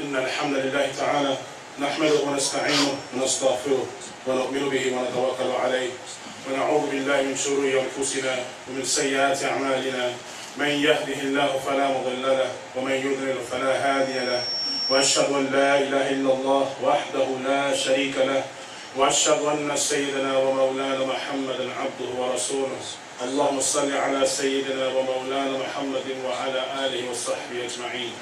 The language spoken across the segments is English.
إن الحمد لله تعالى نحمده ونستعينه ونستغفره ونؤمن به ونتوكل عليه ونعوذ بالله من شرور أنفسنا ومن سيئات أعمالنا من يهده الله فلا مضل له ومن يضلل فلا هادي له وأشهد أن لا إله إلا الله وحده لا شريك له وأشهد أن سيدنا ومولانا محمدا عبده ورسوله اللهم صل على سيدنا ومولانا محمد وعلى آله وصحبه أجمعين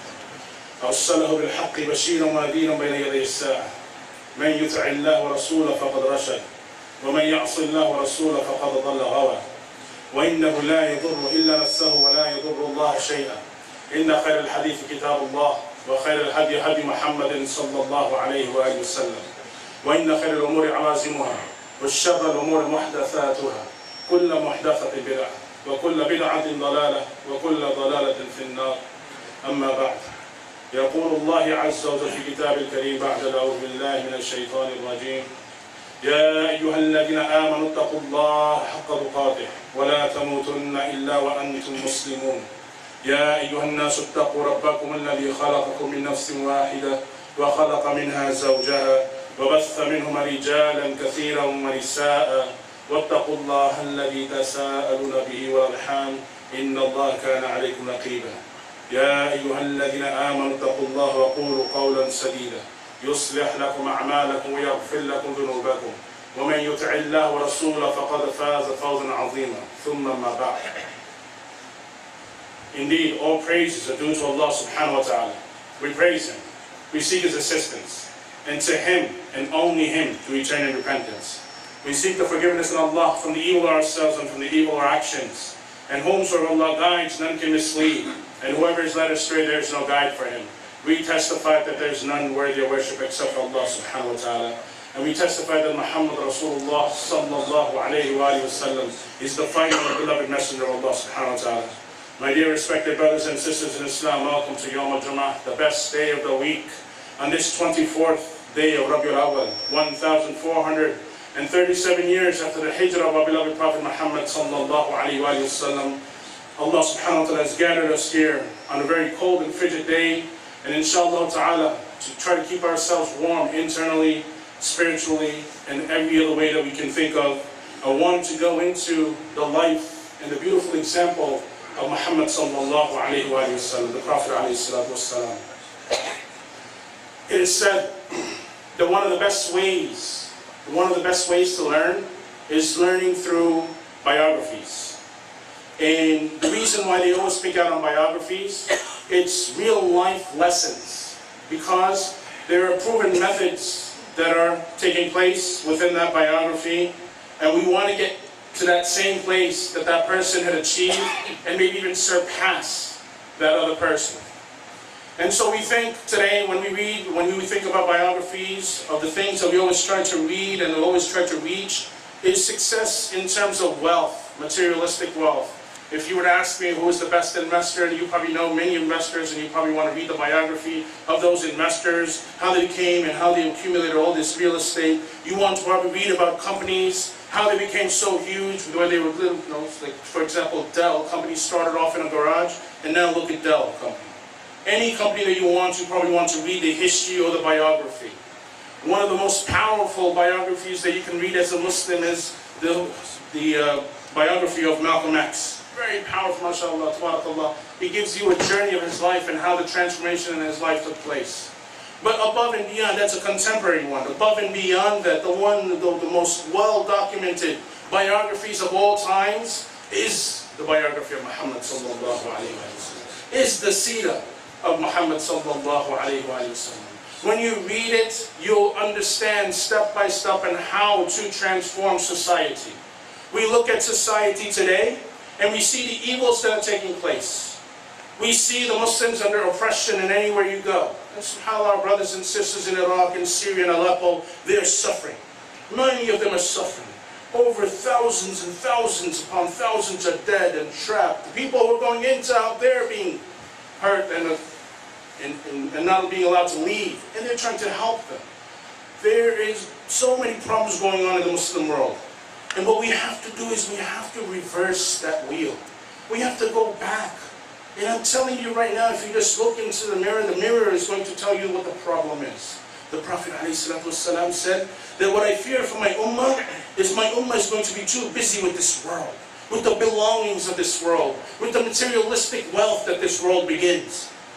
أرسله بالحق بشيرا ونذيرا بين يدي الساعة من يطع الله ورسوله فقد رشد ومن يعص الله ورسوله فقد ضل غوى وإنه لا يضر إلا نفسه ولا يضر الله شيئا إن خير الحديث كتاب الله وخير الهدي هدي محمد صلى الله عليه وآله وسلم وإن خير الأمور عوازمها والشر الأمور محدثاتها كل محدثة بدعة وكل بدعة ضلالة وكل ضلالة في النار أما بعد يقول الله عز وجل في كتاب الكريم بعد أعوذ بالله من الشيطان الرجيم يا أيها الذين آمنوا اتقوا الله حق تقاته ولا تموتن إلا وأنتم مسلمون يا أيها الناس اتقوا ربكم الذي خلقكم من نفس واحدة وخلق منها زوجها وبث منهما رجالا كثيرا ونساء واتقوا الله الذي تساءلون به والأرحام إن الله كان عليكم رقيبا يا أيها الذين آمنوا اتقوا الله وقولوا قولا سديدا يصلح لكم أعمالكم ويغفر لكم ذنوبكم ومن يطع الله ورسوله فقد فاز فوزا عظيما ثم ما بعد. Indeed, all praises are due to Allah subhanahu wa ta'ala. We praise Him, we seek His assistance, and to Him and only Him do we turn in repentance. We seek the forgiveness of Allah from the evil of ourselves and from the evil of our actions. And whomsoever Allah guides, none can mislead. And whoever is led astray, there is no guide for him. We testify that there is none worthy of worship except for Allah subhanahu wa ta'ala. And we testify that Muhammad Rasulullah sallallahu alayhi wa sallam is the final and beloved messenger of Allah subhanahu wa ta'ala. My dear respected brothers and sisters in Islam, welcome to Yawm al-Jum'ah, the best day of the week. On this 24th day of Rabiul Awwal, 1,437 years after the hijrah of our beloved Prophet Mohammad sallallahu alayhi wa sallam, Allah subhanahu wa ta'ala has gathered us here on a very cold and frigid day, and inshallah ta'ala to try to keep ourselves warm internally, spiritually, and every other way that we can think of. I want to go into the life and the beautiful example of Muhammad sallallahu alayhi wa sallam, the Prophet alayhi salatu wasalam. It is said that one of the best ways to learn is learning through biographies. And the reason why they always speak out on biographies, it's real life lessons, because there are proven methods that are taking place within that biography, and we want to get to that same place that that person had achieved and maybe even surpass that other person. And so we think today when we think about biographies, of the things that we always try to read and always try to reach, is success in terms of wealth, materialistic wealth. If you were to ask me who is the best investor, you probably know many investors, and you probably want to read the biography of those investors, how they came and how they accumulated all this real estate. You want to probably read about companies, how they became so huge, where they were little, like for example, Dell company started off in a garage, and now look at Dell company. Any company that you probably want to read the history or the biography. One of the most powerful biographies that you can read as a Muslim is the biography of Malcolm X. Very powerful, mashallah, tabarakallah. He gives you a journey of his life and how the transformation in his life took place. But above and beyond, that's a contemporary one. Above and beyond that, the most well-documented biographies of all times is the biography of Muhammad sallallahu alayhi wa sallam. Is the seerah of Muhammad sallallahu alayhi wa sallam. When you read it, you'll understand step by step on how to transform society. We look at society today, and we see the evils that are taking place. We see the Muslims under oppression in anywhere you go. And subhanAllah, our brothers and sisters in Iraq and Syria and Aleppo, they're suffering. Many of them are suffering. Over thousands and thousands upon thousands are dead and trapped. The people who are going into out there being hurt and not being allowed to leave. And they're trying to help them. There is so many problems going on in the Muslim world. And what we have to do is we have to reverse that wheel. We have to go back And I'm telling you right now, if you just look into the mirror is going to tell you what the problem is. The Prophet ﷺ said that what I fear for my ummah is my ummah is going to be too busy with this world, with the belongings of this world, with the materialistic wealth that this world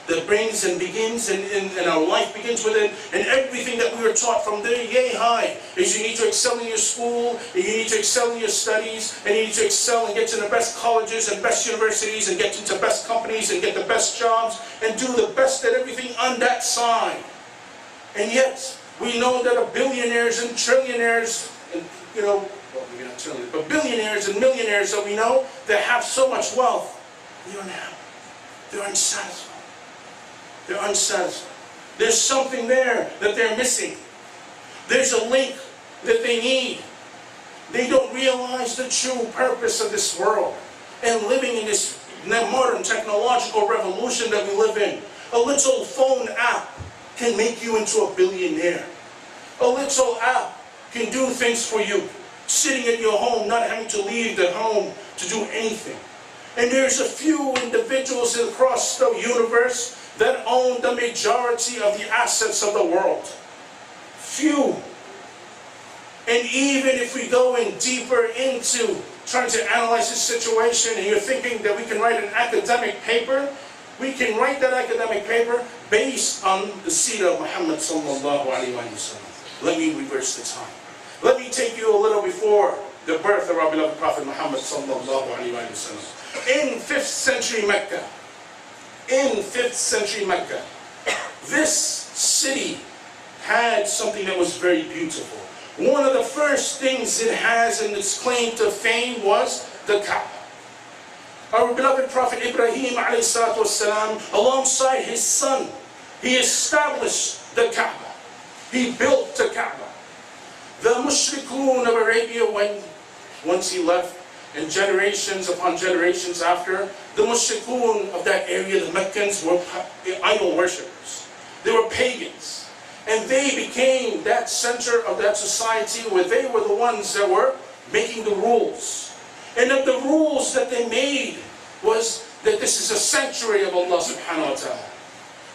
that brings and begins, and our life begins with it. And everything that we were taught from there, yay high, is you need to excel in your school, and you need to excel in your studies, and you need to excel and get to the best colleges and best universities, and get into best companies, and get the best jobs, and do the best at everything on that side. And yet, we know that billionaires and trillionaires, and well, maybe not trillionaires, but billionaires and millionaires that we know that have so much wealth, they're unhappy. They're unsatisfied. They're unsatisfied. There's something there that they're missing. There's a link that they need. They don't realize the true purpose of this world and living in this modern technological revolution that we live in. A little phone app can make you into a billionaire. A little app can do things for you, sitting in your home, not having to leave the home to do anything. And there's a few individuals across the universe that own the majority of the assets of the world. Few. And even if we go in deeper into trying to analyze this situation, and you're thinking that we can write an academic paper, we can write that academic paper based on the seerah of Muhammad sallallahu alaihi wasallam. Let me reverse the time. Let me take you a little before the birth of our beloved Prophet Muhammad sallallahu alaihi wasallam. In 5th century Mecca, this city had something that was very beautiful. One of the first things it has in its claim to fame was the Kaaba. Our beloved Prophet Ibrahim ﷺ, alongside his son, he established the Kaaba. He built the Kaaba. The mushrikun of Arabia, once he left, and generations upon generations after, the mushrikun of that area, the Meccans, were idol worshippers. They were pagans. And they became that center of that society where they were the ones that were making the rules. And of the rules that they made was that this is a sanctuary of Allah subhanahu wa ta'ala.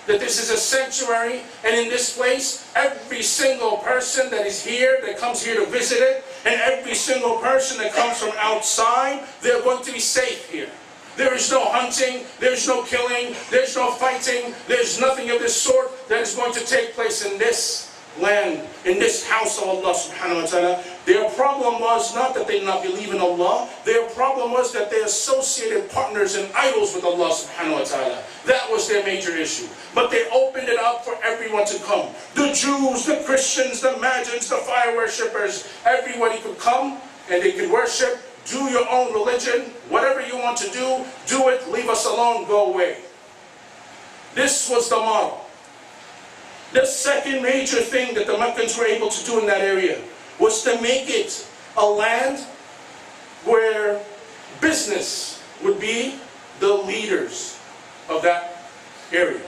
That this is a sanctuary, and in this place, every single person that is here, that comes here to visit it, and every single person that comes from outside, they're going to be safe here. There is no hunting, there's no killing, there's no fighting, there's nothing of this sort that is going to take place in this land, in this house of Allah subhanahu wa ta'ala. Their problem was not that they did not believe in Allah, their problem was that they associated partners and idols with Allah subhanahu wa ta'ala. That was their major issue. But they opened it up for everyone to come. The Jews, the Christians, the Magians, the fire worshippers, everybody could come and they could worship, do your own religion, whatever you want to do it, leave us alone, go away. This was the model. The second major thing that the Meccans were able to do in that area was to make it a land where business would be the leaders of that area.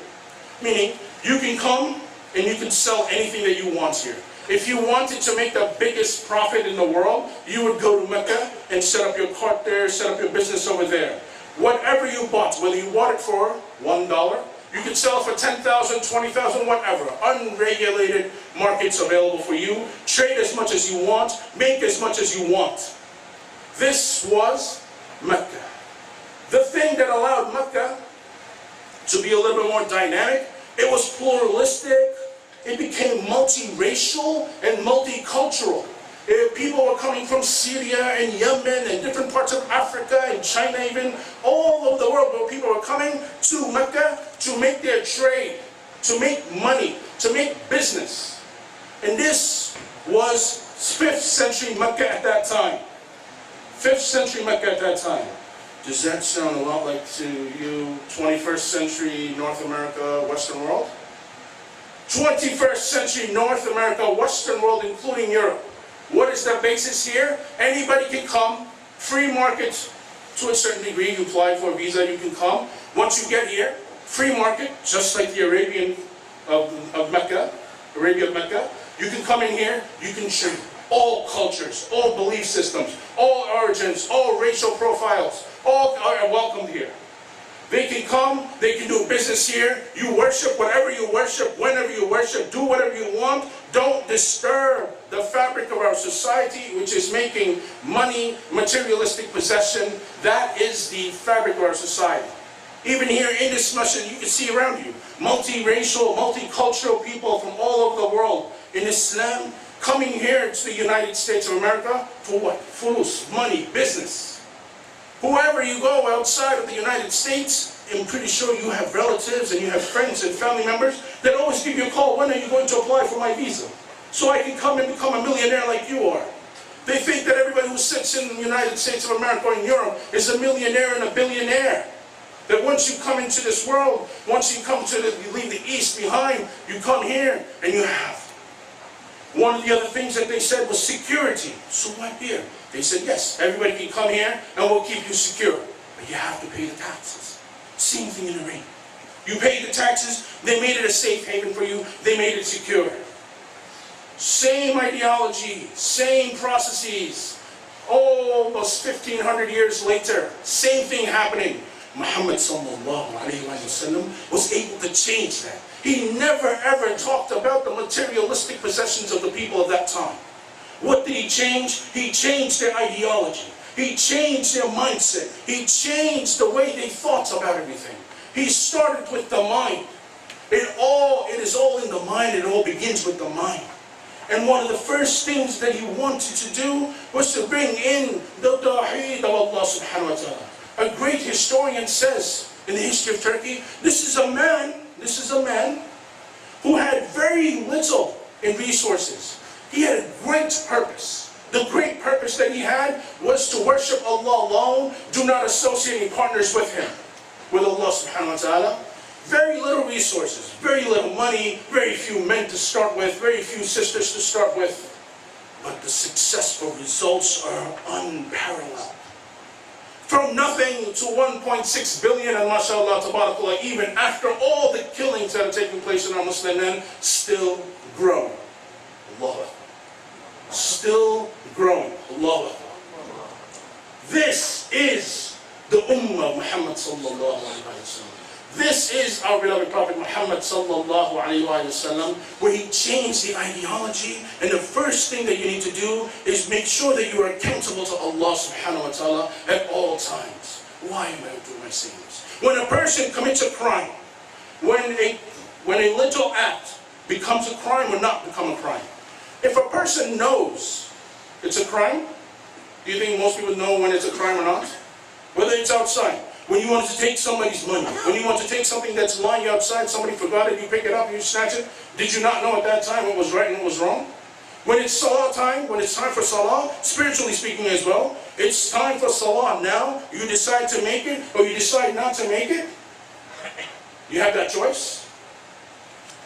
Meaning, you can come and you can sell anything that you want here. If you wanted to make the biggest profit in the world, you would go to Mecca and set up your cart there, set up your business over there. Whatever you bought, whether you bought it for $1, you could sell it for $10,000, $20,000, whatever. Unregulated markets available for you. Trade as much as you want. Make as much as you want. This was Mecca. The thing that allowed Mecca to be a little bit more dynamic, it was pluralistic. It became multiracial and multicultural. People were coming from Syria and Yemen and different parts of Africa and China even, all over the world where people were coming to Mecca to make their trade, to make money, to make business. And this was 5th century Mecca at that time. 5th century Mecca at that time. Does that sound a lot like to you 21st century North America, Western world? 21st century North America, Western world, including Europe. What is the basis here? Anybody can come, free market to a certain degree. You apply for a visa, you can come. Once you get here, free market, just like the Arabian of Mecca, Arabia of Mecca. You can come in here, you can trade. All cultures, all belief systems, all origins, all racial profiles, all are welcomed here. They can come, they can do business here. You worship whatever you worship, whenever you worship, do whatever you want. Don't disturb the fabric of our society, which is making money, materialistic possession. That is the fabric of our society. Even here in this masjid, you can see around you, multiracial, multicultural people from all over the world in Islam coming here to the United States of America for what? Fulus, money, business. Whoever you go outside of the United States, I'm pretty sure you have relatives and you have friends and family members that always give you a call, when are you going to apply for my visa? So I can come and become a millionaire like you are. They think that everybody who sits in the United States of America or in Europe is a millionaire and a billionaire. That once you come into this world, once you come to you leave the East behind, you come here and you have. One of the other things that they said was security. So what here? They said, yes, everybody can come here and we'll keep you secure. But you have to pay the taxes. Same thing in Iran. You pay the taxes, they made it a safe haven for you, they made it secure. Same ideology, same processes. Almost 1,500 years later, same thing happening. Muhammad sallallahu alayhi wa sallam was able to change that. He never ever talked about the materialistic possessions of the people of that time. What did he change? He changed their ideology. He changed their mindset. He changed the way they thought about everything. He started with the mind. It is all in the mind. It all begins with the mind. And one of the first things that he wanted to do was to bring in the tawheed of Allah subhanahu wa ta'ala. A great historian says in the history of Turkey, this is a man who had very little in resources. He had a great purpose. The great purpose that he had was to worship Allah alone, do not associate any partners with him, with Allah subhanahu wa ta'ala. Very little resources, very little money, very few men to start with, very few sisters to start with. But the successful results are unparalleled. From nothing to 1.6 billion, and mashallah, tabarakallah, even after all the killings that are taking place in our Muslim men, still growing. Allahu Akbar. Still growing. Allahu Akbar. This is the ummah of Muhammad sallallahu alayhi wa sallam. This is our beloved Prophet Mohammed sallallahu alayhi wa sallam, where he changed the ideology, and the first thing that you need to do is make sure that you are accountable to Allah subhanahu wa ta'ala at all times. Why am I saying this? When a person commits a crime, when a little act becomes a crime or not become a crime, if a person knows it's a crime, do you think most people know when it's a crime or not? Whether it's outside. When you want to take somebody's money, when you want to take something that's lying outside, somebody forgot it, you pick it up, you snatch it. Did you not know at that time what was right and what was wrong? When it's salah time, when it's time for salah, spiritually speaking as well, it's time for salah now, you decide to make it or you decide not to make it. You have that choice.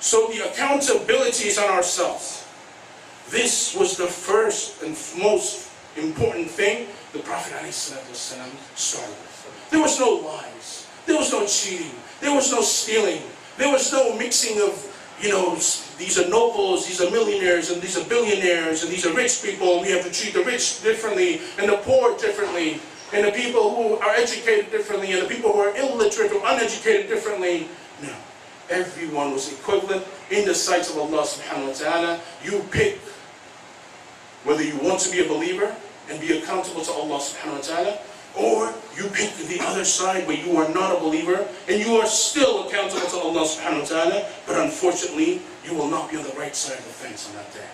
So the accountability is on ourselves. This was the first and most important thing the Prophet ﷺ started with. There was no lies. There was no cheating. There was no stealing. There was no mixing of, these are nobles, these are millionaires, and these are billionaires, and these are rich people. We have to treat the rich differently, and the poor differently, and the people who are educated differently, and the people who are illiterate or uneducated differently. No. Everyone was equivalent in the sight of Allah subhanahu wa ta'ala. You pick whether you want to be a believer and be accountable to Allah subhanahu wa ta'ala, or you pick the other side where you are not a believer and you are still accountable to Allah subhanahu wa ta'ala, but unfortunately you will not be on the right side of the fence on that day.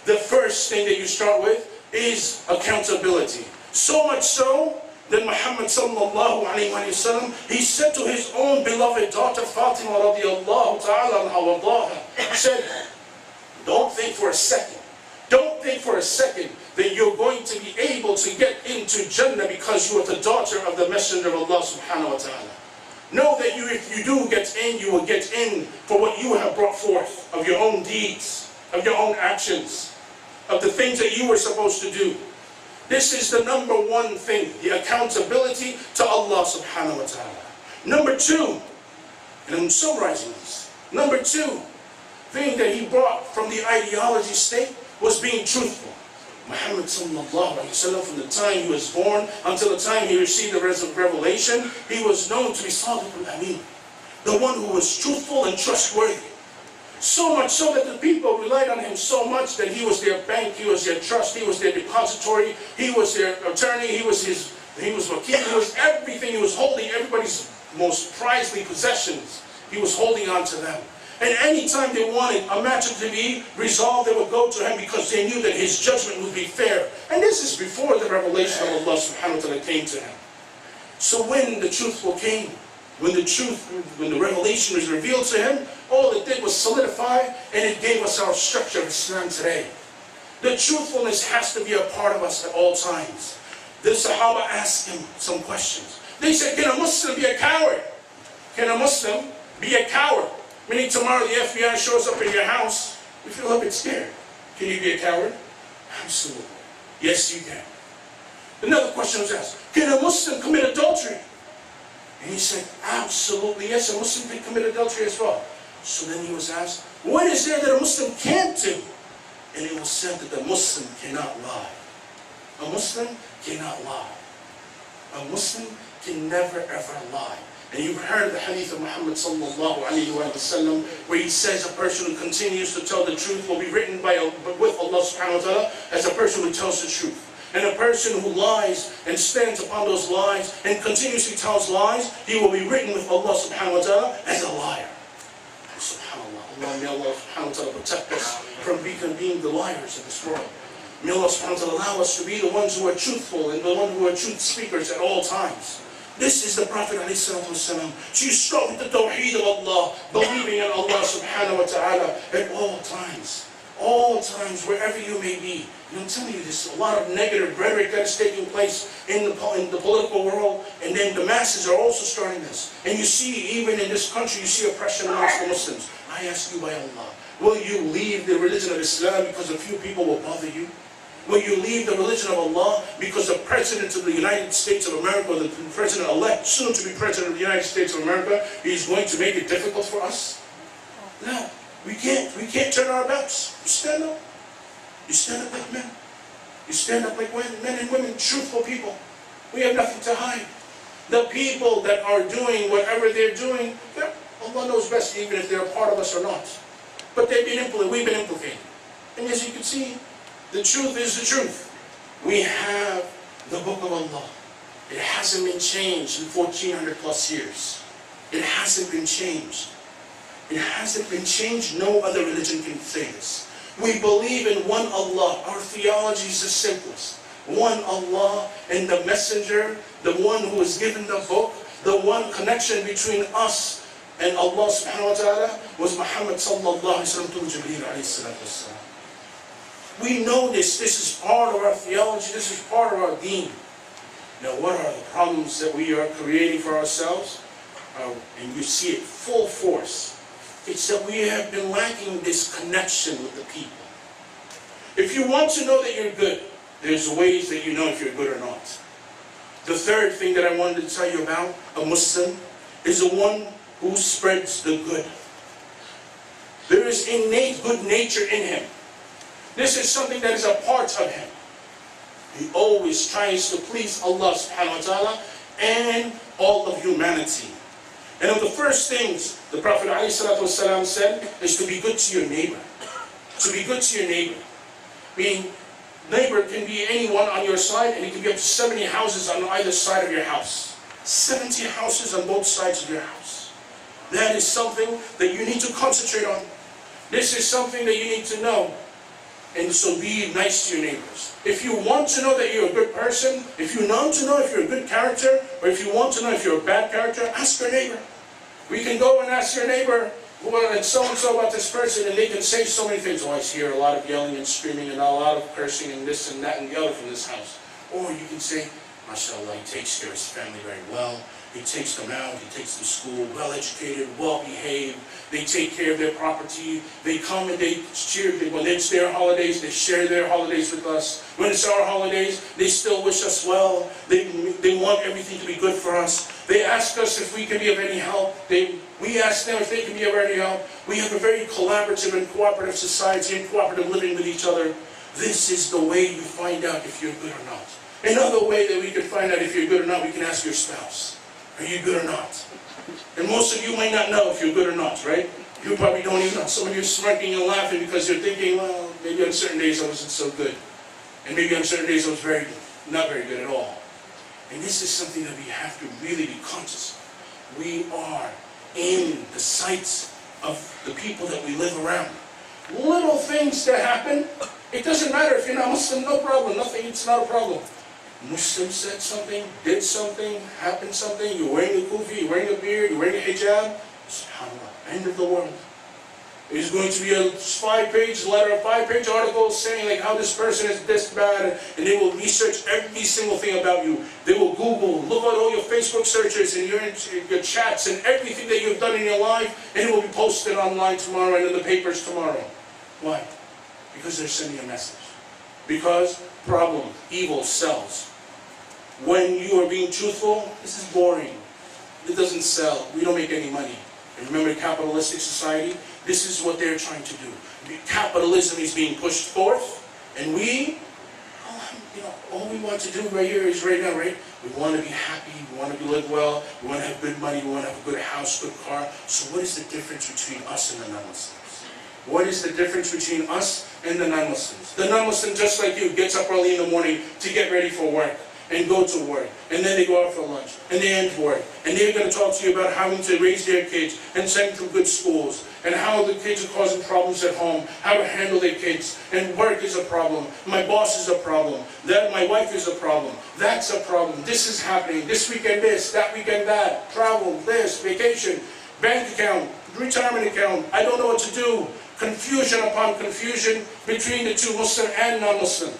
The first thing that you start with is accountability. So much so that Muhammad sallallahu alayhi wa sallam, he said to his own beloved daughter Fatima radiallahu ta'ala anha, said, don't think for a second that you're going to be able to get into Jannah because you are the daughter of the Messenger of Allah subhanahu wa ta'ala. Know that if you do get in, you will get in for what you have brought forth of your own deeds, of your own actions, of the things that you were supposed to do. This is the number one thing, the accountability to Allah subhanahu wa ta'ala. Number two, and I'm summarizing this, number two thing that he brought from the ideology state was being truthful. Muhammad sallallahu alaihi wasallam, from the time he was born until the time he received the revelation, he was known to be Sadiq al-Amin, the one who was truthful and trustworthy. So much so that the people relied on him so much that he was their bank, he was their trust, he was their depository, he was their attorney, he was wakil, he was everything. He was holding everybody's most prized possessions. He was holding on to them. And any time they wanted a matter to be resolved, they would go to him because they knew that his judgment would be fair. And this is before the revelation of Allah subhanahu wa ta'ala came to him. So when the truthful came, when the revelation was revealed to him, all it did was solidify, and it gave us our structure of Islam today. The truthfulness has to be a part of us at all times. The Sahaba asked him some questions. They said, can a Muslim be a coward? Can a Muslim be a coward? Meaning tomorrow the FBI shows up in your house, you feel a bit scared. Can you be a coward? Absolutely. Yes, you can. Another question was asked, can a Muslim commit adultery? And he said, absolutely yes, a Muslim can commit adultery as well. So then he was asked, what is there that a Muslim can't do? And it was said that the Muslim cannot lie. A Muslim cannot lie. A Muslim can never ever lie. And you've heard the hadith of Muhammad sallallahu alayhi wa sallam, where he says a person who continues to tell the truth will be written with Allah subhanahu wa ta'ala as a person who tells the truth. And a person who lies and stands upon those lies and continuously tells lies, he will be written with Allah subhanahu wa ta'ala as a liar. SubhanAllah. Allah, may Allah subhanahu wa ta'ala protect us from being the liars of this world. May Allah subhanahu wa ta'ala allow us to be the ones who are truthful and the ones who are truth speakers at all times. This is the Prophet ﷺ. So you start with the tawheed of Allah, believing in Allah subhanahu wa ta'ala at all times. All times, wherever you may be. And I'm telling you, there's a lot of negative rhetoric that is taking place in the political world, and then the masses are also starting this. And you see, even in this country, you see oppression amongst the Muslims. I ask you by Allah, will you leave the religion of Islam because a few people will bother you? Will you leave the religion of Allah because the President of the United States of America, the President-elect, soon to be President of the United States of America, is going to make it difficult for us? No. We can't turn our backs. You stand up. You stand up like men. You stand up like men and women, truthful people. We have nothing to hide. The people that are doing whatever they're doing, Allah knows best, even if they're a part of us or not. But we've been implicated. And as you can see, the truth is the truth. We have the book of Allah. It hasn't been changed in 1400 plus years. It hasn't been changed. It hasn't been changed. No other religion can say this. We believe in one Allah. Our theology is the simplest. One Allah and the messenger, the one who was given the book, the one connection between us and Allah subhanahu wa ta'ala was Muhammad sallallahu alayhi wa sallam to Jibreel alayhi salatu wasalam. We know this. This is part of our theology. This is part of our deen. Now what are the problems that we are creating for ourselves? And you see it full force. It's that we have been lacking this connection with the people. If you want to know that you're good, there's ways that you know if you're good or not. The third thing that I wanted to tell you about, a Muslim, is the one who spreads the good. There is innate good nature in him. This is something that is a part of him. He always tries to please Allah subhanahu wa ta'ala and all of humanity. And one of the first things the Prophet ﷺ said is to be good to your neighbor. To be good to your neighbor. Meaning, neighbor can be anyone on your side, and it can be up to 70 houses on either side of your house. 70 houses on both sides of your house. That is something that you need to concentrate on. This is something that you need to know. And so be nice to your neighbors. If you want to know that you're a good person, if you want to know if you're a good character, or if you want to know if you're a bad character, ask your neighbor. We can go and ask your neighbor, and so-and-so about this person, and they can say so many things. Oh, I hear a lot of yelling and screaming and a lot of cursing and this and that and the other from this house. Or you can say, MashaAllah, he takes care of his family very well. He takes them out, he takes them to school, well-educated, well-behaved. They take care of their property. They come and they cheer. When it's their holidays, they share their holidays with us. When it's our holidays, they still wish us well. They want everything to be good for us. They ask us if we can be of any help. We ask them if they can be of any help. We have a very collaborative and cooperative society and cooperative living with each other. This is the way you find out if you're good or not. Another way that we can find out if you're good or not, we can ask your spouse, are you good or not? And most of you might not know if you're good or not, right? You probably don't even know. Some of you are smirking and laughing because you're thinking, well, maybe on certain days I wasn't so good. And maybe on certain days I was not very good at all. And this is something that we have to really be conscious of. We are in the sights of the people that we live around. Little things that happen, it doesn't matter if you're not Muslim, no problem, nothing, it's not a problem. Muslim said something, did something, happened something, you're wearing a kufi, you're wearing a beard, you're wearing a hijab, SubhanAllah, end of the world. There's going to be a 5-page letter, a 5-page article saying like how this person is this bad, and they will research every single thing about you. They will Google, look at all your Facebook searches and your chats and everything that you've done in your life, and it will be posted online tomorrow and in the papers tomorrow. Why? Because they're sending a message. Because problem, evil sells. When you are being truthful, this is boring. It doesn't sell. We don't make any money. And remember, capitalistic society, this is what they're trying to do. Capitalism is being pushed forth, and we, all we want to do right here is right now, right? We want to be happy, we want to live well, we want to have good money, we want to have a good house, good car. So what is the difference between us and the non-Muslims? What is the difference between us and the non-Muslims? The non-Muslim, just like you, gets up early in the morning to get ready for work and go to work, and then they go out for lunch, and they end work, and they're going to talk to you about having to raise their kids and send them to good schools, and how the kids are causing problems at home, how to handle their kids, and work is a problem, my boss is a problem, that my wife is a problem, that's a problem, this is happening, this weekend this, that weekend that, travel, this, vacation, bank account, retirement account, I don't know what to do, confusion upon confusion between the two, Muslim and non-Muslim.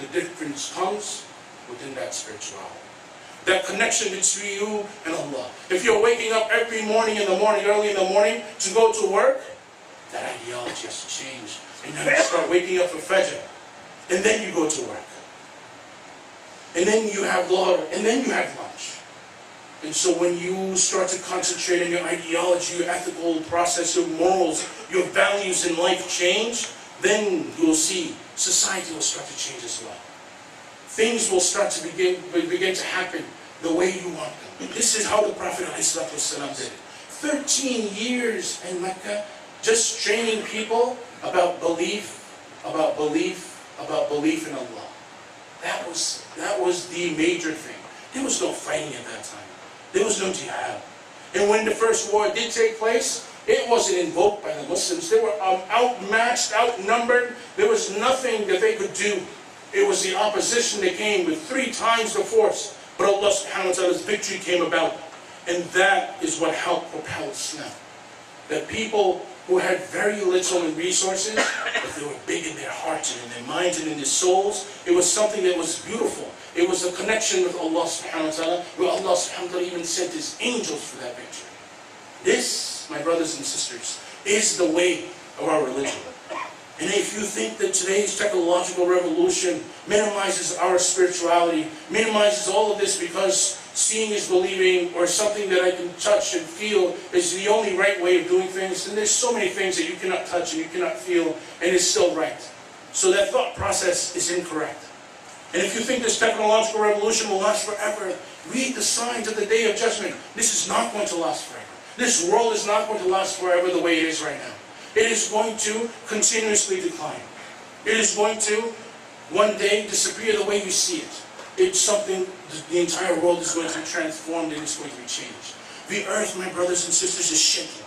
The difference comes within that spirituality. That connection between you and Allah. If you're waking up every morning early in the morning to go to work, that ideology has to change. And then you start waking up for Fajr. And then you go to work. And then you have Dhuhr, and then you have lunch. And so when you start to concentrate on your ideology, your ethical process, your morals, your values in life change, then you'll see society will start to change as well. Things will start to begin to happen the way you want them. This is how the Prophet ﷺ did it. 13 years in Mecca, just training people about belief in Allah. That was the major thing. There was no fighting at that time. There was no jihad. And when the first war did take place, it wasn't invoked by the Muslims. They were outmatched, outnumbered. There was nothing that they could do. It was the opposition that came with 3 times the force. But Allah subhanahu wa ta'ala's victory came about. And that is what helped propel Islam. That people who had very little in resources, but they were big in their hearts and in their minds and in their souls, it was something that was beautiful. It was a connection with Allah subhanahu wa ta'ala, where Allah subhanahu wa ta'ala even sent His angels for that victory. This, my brothers and sisters, is the way of our religion. And if you think that today's technological revolution minimizes our spirituality, minimizes all of this because seeing is believing, or something that I can touch and feel is the only right way of doing things, then there's so many things that you cannot touch and you cannot feel, and it's still right. So that thought process is incorrect. And if you think this technological revolution will last forever, read the signs of the Day of Judgment. This is not going to last forever. This world is not going to last forever the way it is right now. It is going to continuously decline. It is going to one day disappear the way you see it. It's something, the entire world is going to be transformed and it's going to be changed. The earth, my brothers and sisters, is shaking.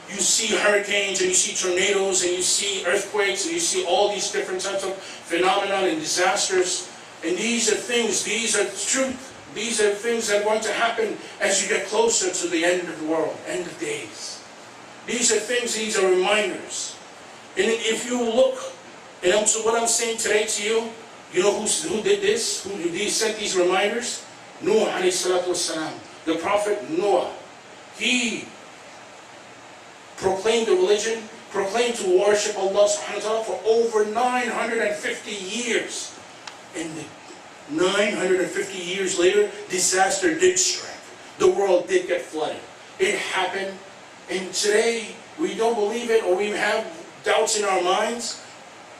You see hurricanes and you see tornadoes and you see earthquakes and you see all these different types of phenomena and disasters. And these are things, these are truth. These are things that are going to happen as you get closer to the end of the world, end of days. These are things, these are reminders. And if you look, and so what I'm saying today to you, you know who did this? Who sent these reminders? Noah alayhi salatu wasalam. The Prophet Noah. He proclaimed the religion, proclaimed to worship Allah subhanahu wa ta'ala for over 950 years. And 950 years later, disaster did strike. The world did get flooded. It happened. And today, we don't believe it, or we have doubts in our minds.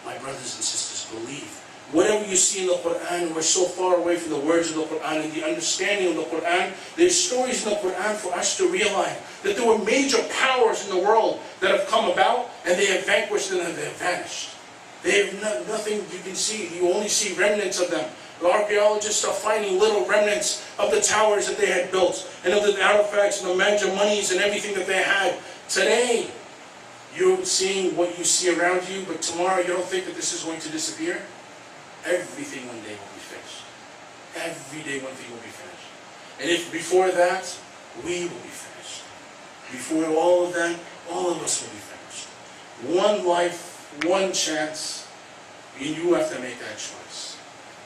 my brothers and sisters, believe. Whatever you see in the Quran, we're so far away from the words of the Quran and the understanding of the Quran. There's stories in the Quran for us to realize that there were major powers in the world that have come about and they have vanquished and they have vanished. They have nothing you can see. You only see remnants of them. The archaeologists are finding little remnants of the towers that they had built and of the artifacts and the major monies and everything that they had. Today, you're seeing what you see around you, but tomorrow you don't think that this is going to disappear? Everything one day will be finished. Every day one thing will be finished. And if before that, we will be finished. Before all of that, all of us will be finished. One life, one chance, and you have to make that choice.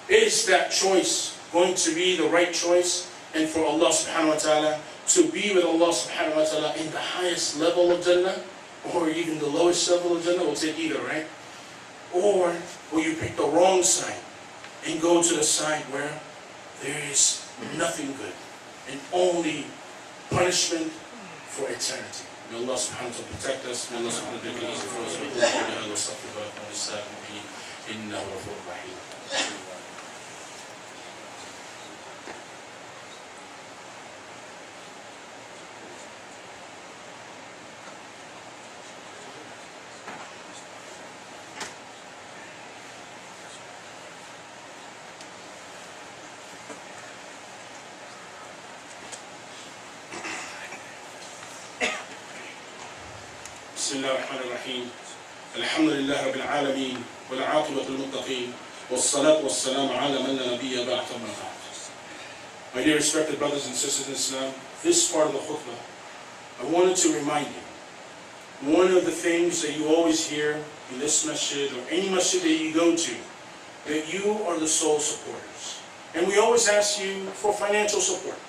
Is that choice going to be the right choice? And for Allah subhanahu wa ta'ala to be with Allah subhanahu wa ta'ala in the highest level of Jannah, or even the lowest level of Jannah, we'll take either, right? Or will you pick the wrong side and go to the side where there is nothing good and only punishment for eternity? May Allah subhanahu wa ta'ala protect us. May Allah subhanahu wa ta'ala make it easy for us. إنه غفور رحيم. بسم الله الرحمن الرحيم الحمد لله رب العالمين والعاقبة للمتقين والصلاة والسلام على من لا نبي بعد ما بعد. My dear respected brothers and sisters in Islam, this part of the khutbah, I wanted to remind you, one of the things that you always hear in this masjid or any masjid that you go to, that you are the sole supporters. And we always ask you for financial support.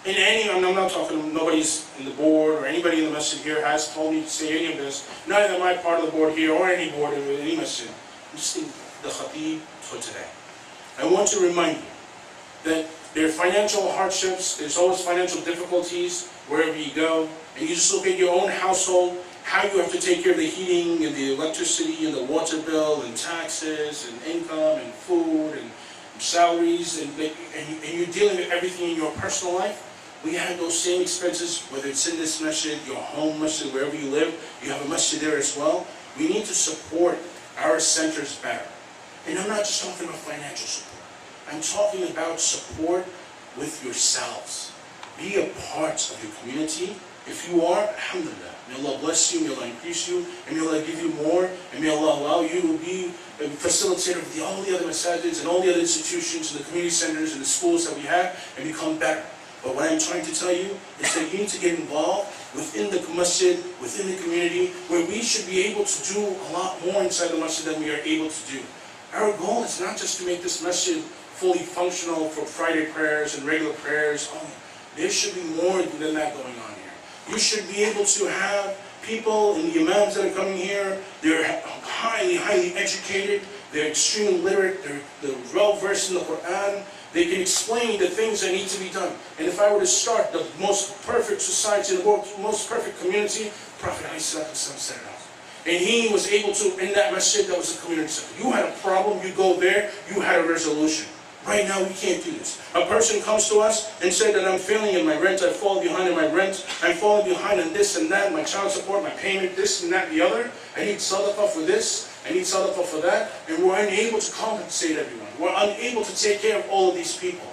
In any, I'm not talking, nobody's in the board or anybody in the masjid here has told me to say any of this. Neither am I part of the board here or any board of any masjid. I'm just the khatib for today. I want to remind you that there are financial hardships, there's always financial difficulties wherever you go. And you just look at your own household, how you have to take care of the heating and the electricity and the water bill and taxes and income and food and salaries and you're dealing with everything in your personal life. We have those same expenses, whether it's in this masjid, your home masjid, wherever you live, you have a masjid there as well. We need to support our centers better. And I'm not just talking about financial support. I'm talking about support with yourselves. Be a part of your community. If you are, alhamdulillah, may Allah bless you, may Allah increase you, and may Allah give you more, and may Allah allow you to be a facilitator of all the other masajids and all the other institutions and the community centers and the schools that we have and become better. But what I'm trying to tell you is that you need to get involved within the masjid, within the community, where we should be able to do a lot more inside the masjid than we are able to do. Our goal is not just to make this masjid fully functional for Friday prayers and regular prayers only. There should be more than that going on here. You should be able to have people and the imams that are coming here, they're highly educated, they're extremely literate, they're well-versed in the Quran, they can explain the things that need to be done. And if I were to start the most perfect society, the most perfect community, Prophet ﷺ set it up. And he was able to, in that masjid, that was a community center. You had a problem, you go there, you had a resolution. Right now, we can't do this. A person comes to us and said that I'm failing in my rent, I've fallen behind in my rent, I'm falling behind in this and that, my child support, my payment, this and that, the other. I need sadaqah for this, I need sadaqah for that, and we're unable to compensate everyone. We're unable to take care of all of these people.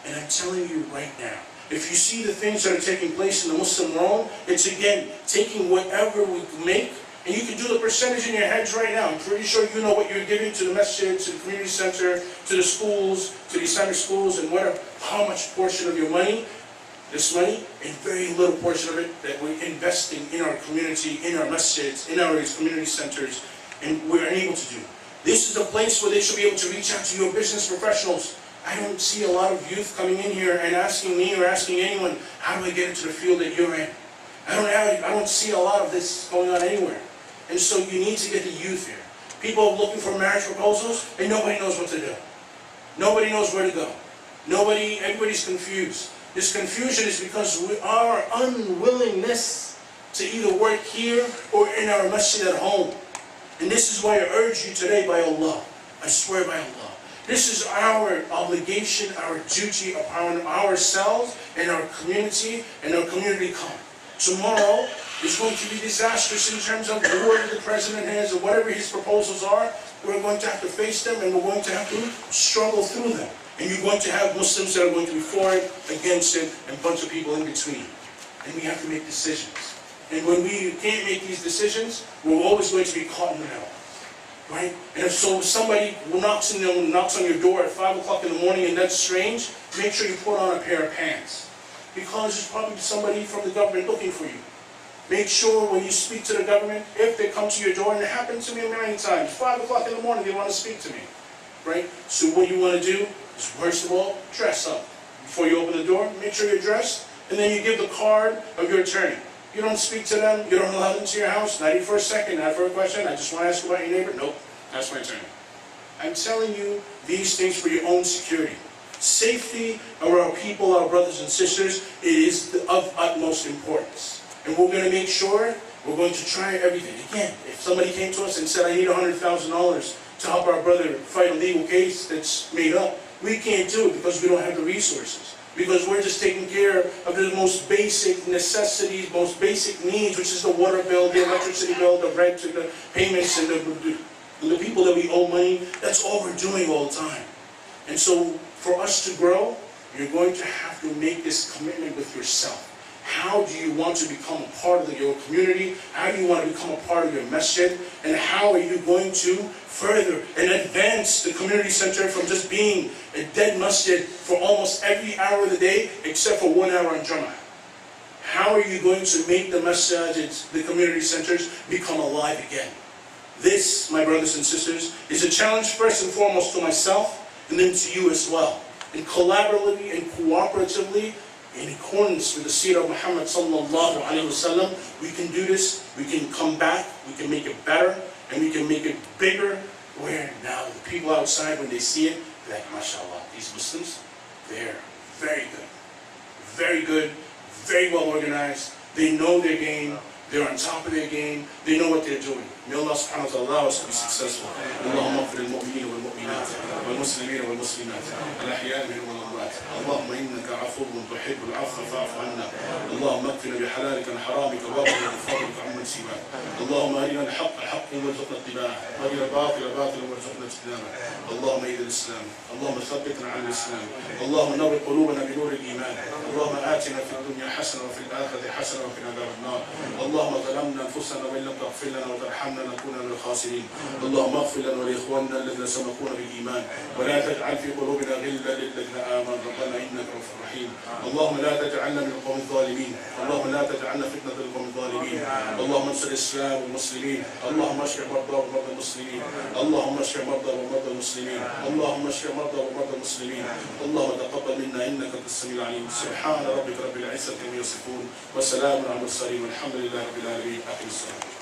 And I'm telling you right now, if you see the things that are taking place in the Muslim world, it's again, taking whatever we make, and you can do the percentage in your heads right now. I'm pretty sure you know what you're giving to the masjid, to the community center, to the schools, to the Islamic schools, and whatever, how much portion of your money, this money, and very little portion of it that we're investing in our community, in our masjids, in our community centers, and we're unable to do. This is a place where they should be able to reach out to your business professionals. I don't see a lot of youth coming in here and asking me or asking anyone, how do I get into the field that you're in? I don't see a lot of this going on anywhere. And so you need to get the youth here. People are looking for marriage proposals and nobody knows what to do. Nobody knows where to go. Everybody's confused. This confusion is because our unwillingness to either work here or in our masjid at home. And this is why I urge you today by Allah. I swear by Allah. This is our obligation, our duty upon ourselves and our community come. Tomorrow is going to be disastrous in terms of whoever the president is or whatever his proposals are. We're going to have to face them and we're going to have to struggle through them. And you're going to have Muslims that are going to be for it, against it, and a bunch of people in between. And we have to make decisions. And when we can't make these decisions, we're always going to be caught in the middle. Right? And if somebody knocks on your door at 5 o'clock in the morning and that's strange, make sure you put on a pair of pants. Because there's probably somebody from the government looking for you. Make sure when you speak to the government, if they come to your door, and it happened to me many times, 5 o'clock in the morning they want to speak to me. Right? So what you want to do is, first of all, dress up. Before you open the door, make sure you're dressed, and then you give the card of your attorney. You don't speak to them, you don't allow them to your house, not even for a second, not for a question, I just want to ask about your neighbor. Nope, that's my attorney. I'm telling you these things for your own security. Safety of our people, our brothers and sisters, is of utmost importance. And we're going to make sure, we're going to try everything. Again, if somebody came to us and said, I need $100,000 to help our brother fight a legal case that's made up, we can't do it because we don't have the resources. Because we're just taking care of the most basic necessities, most basic needs, which is the water bill, the electricity bill, the rent, the payments, and the people that we owe money. That's all we're doing all the time. And so for us to grow, you're going to have to make this commitment with yourself. How do you want to become a part of your community? How do you want to become a part of your masjid? And how are you going to further and advance the community center from just being a dead masjid for almost every hour of the day except for 1 hour on Jummah? How are you going to make the masajids, the community centers, become alive again? This, my brothers and sisters, is a challenge first and foremost to myself and then to you as well. And collaboratively and cooperatively, in accordance with the seerah of Muhammad sallallahu alaihi wasallam, we can do this, we can come back, we can make it better, and we can make it bigger, where now the people outside, when they see it, they're like, mashallah, these Muslims, they're very good, very well organized, they know their game, they're on top of their game, they know what they're doing. May Allah subhanahu wa ta'ala allow us to be successful. Allahumma ighfir lil-mu'minina wal-mu'minat wal-muslimina wal-muslimat al-ahya'i minhum wal-amwat. Allahumma innaka 'afuwwun tuhibbul 'afwa fa'fu 'anna. Allahumma akfina bihalalika an haramika waghnina bifadlika 'amman siwak. Allahumma arina al-haqqa haqqan warzuqna ittiba'ah wa arina al-batila batilan warzuqna ijtinabah. Allahumma aid al-islam. Allahumma thabbitna 'ala al-islam. Allahumma nawwir qulubana bi nur al-iman. Allahumma atina fid dunya hasanatan wa fil akhirati hasanatan wa qina adhaban nar. اللهم ظلمنا انفسنا وان لم تغفر لنا وترحمنا نكون من الخاسرين. اللهم اغفر لنا ولاخواننا الذين سبقونا بالايمان ولا تجعل في قلوبنا غلا للذين امنوا ربنا انك رؤوف رحيم. اللهم لا تجعلنا من القوم الظالمين. اللهم لا تجعلنا فتنه للقوم الظالمين. اللهم انصر الاسلام والمسلمين. اللهم اشف مرضى ومرضى المسلمين. اللهم اشف مرضى ومرضى المسلمين. اللهم اشف مرضى ومرضى المسلمين. اللهم تقبل منا انك انت السميع العليم. سبحان ربك رب العزه عما يصفون وسلام على المرسلين والحمد لله رب العالمين. أقم الصلاة.